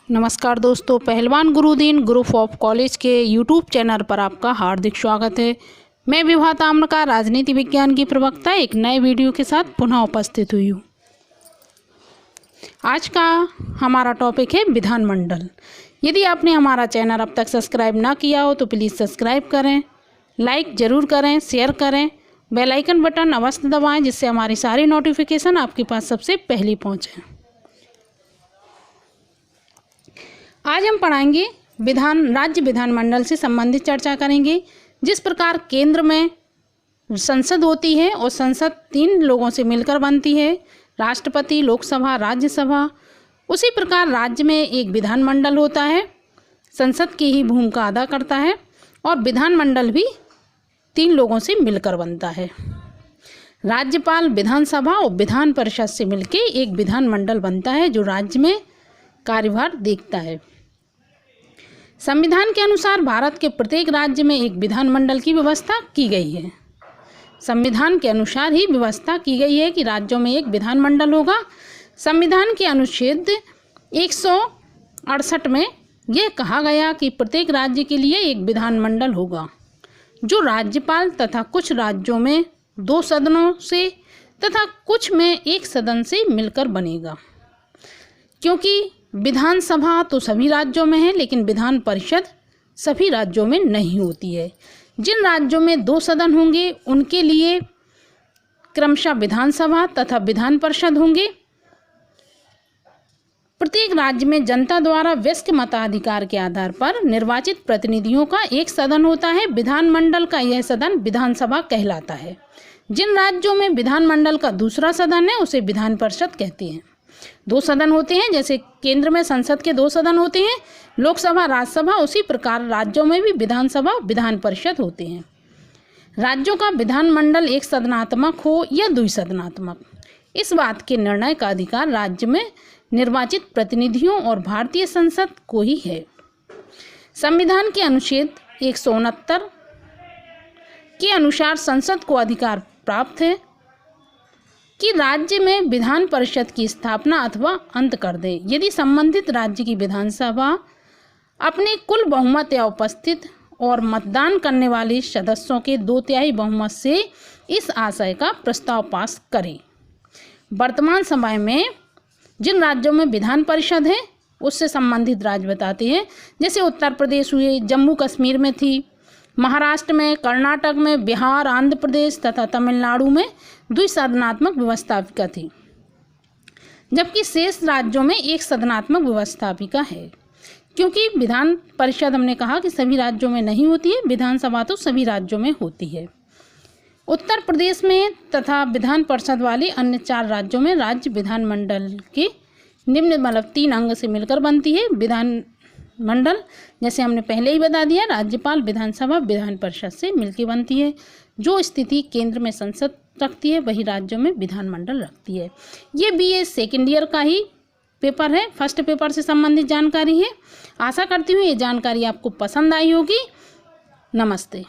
नमस्कार दोस्तों, पहलवान गुरुदीन ग्रुप ऑफ कॉलेज के यूट्यूब चैनल पर आपका हार्दिक स्वागत है। मैं विभा ताम्रकार, राजनीति विज्ञान की प्रवक्ता, एक नए वीडियो के साथ पुनः उपस्थित हुई हूँ। आज का हमारा टॉपिक है विधानमंडल। यदि आपने हमारा चैनल अब तक सब्सक्राइब ना किया हो तो प्लीज़ सब्सक्राइब करें, लाइक ज़रूर करें, शेयर करें, बेल आइकन बटन अवश्य दबाएं जिससे हमारी सारी नोटिफिकेशन आपके पास सबसे पहले पहुँचें। आज हम पढ़ाएंगे राज्य विधानमंडल से संबंधित चर्चा करेंगे। जिस प्रकार केंद्र में संसद होती है और संसद 3 लोगों से मिलकर बनती है, राष्ट्रपति, लोकसभा, राज्यसभा, उसी प्रकार राज्य में एक विधानमंडल होता है, संसद की ही भूमिका अदा करता है और विधानमंडल भी 3 लोगों से मिलकर बनता है। राज्यपाल, विधानसभा और विधान परिषद से मिलकर एक विधानमंडल बनता है जो राज्य में कार्यभार देखता है। संविधान के अनुसार भारत के प्रत्येक राज्य में एक विधानमंडल की व्यवस्था की गई है। संविधान के अनुसार ही व्यवस्था की गई है कि राज्यों में एक विधानमंडल होगा। संविधान के अनुच्छेद 168 में यह कहा गया कि प्रत्येक राज्य के लिए एक विधानमंडल होगा जो राज्यपाल तथा कुछ राज्यों में 2 सदनों से तथा कुछ में 1 सदन से मिलकर बनेगा। क्योंकि विधानसभा तो सभी राज्यों में है लेकिन विधान परिषद सभी राज्यों में नहीं होती है। जिन राज्यों में 2 सदन होंगे उनके लिए क्रमशः विधानसभा तथा विधान परिषद होंगे। प्रत्येक राज्य में जनता द्वारा वयस्क मताधिकार के आधार पर निर्वाचित प्रतिनिधियों का एक सदन होता है। विधानमंडल का यह सदन विधानसभा कहलाता है। जिन राज्यों में विधानमंडल का दूसरा सदन है उसे विधान परिषद कहते हैं। 2 सदन होते हैं, जैसे केंद्र में संसद के 2 सदन होते हैं, लोकसभा, राज्यसभा, उसी प्रकार राज्यों में भी विधानसभा, विधान परिषद होते हैं। राज्यों का विधानमंडल एक सदनात्मक हो या द्विसदनात्मक, इस बात के निर्णय का अधिकार राज्य में निर्वाचित प्रतिनिधियों और भारतीय संसद को ही है। संविधान के अनुच्छेद 169 के अनुसार संसद को अधिकार प्राप्त है कि राज्य में विधान परिषद की स्थापना अथवा अंत कर दे यदि संबंधित राज्य की विधानसभा अपने कुल बहुमत या उपस्थित और मतदान करने वाले सदस्यों के 2/3 बहुमत से इस आशय का प्रस्ताव पास करे। वर्तमान समय में जिन राज्यों में विधान परिषद है उससे संबंधित राज्य बताते हैं, जैसे उत्तर प्रदेश हुए, जम्मू कश्मीर में थी, महाराष्ट्र में, कर्नाटक में, बिहार, आंध्र प्रदेश तथा तमिलनाडु में द्विसदनात्मक व्यवस्थापिका थी, जबकि शेष राज्यों में एक सदनात्मक व्यवस्थापिका है। क्योंकि विधान परिषद हमने कहा कि सभी राज्यों में नहीं होती है, विधानसभा तो सभी राज्यों में होती है। उत्तर प्रदेश में तथा विधान परिषद वाले अन्य 4 राज्यों में राज्य विधानमंडल के निम्न 3 अंग से मिलकर बनती है। विधानमंडल जैसे हमने पहले ही बता दिया, राज्यपाल, विधानसभा, विधान परिषद से मिलकर बनती है। जो स्थिति केंद्र में संसद रखती है वही राज्यों में विधानमंडल रखती है। ये BA सेकेंड ईयर का ही पेपर है, फर्स्ट पेपर से संबंधित जानकारी है। आशा करती हूँ ये जानकारी आपको पसंद आई होगी। नमस्ते।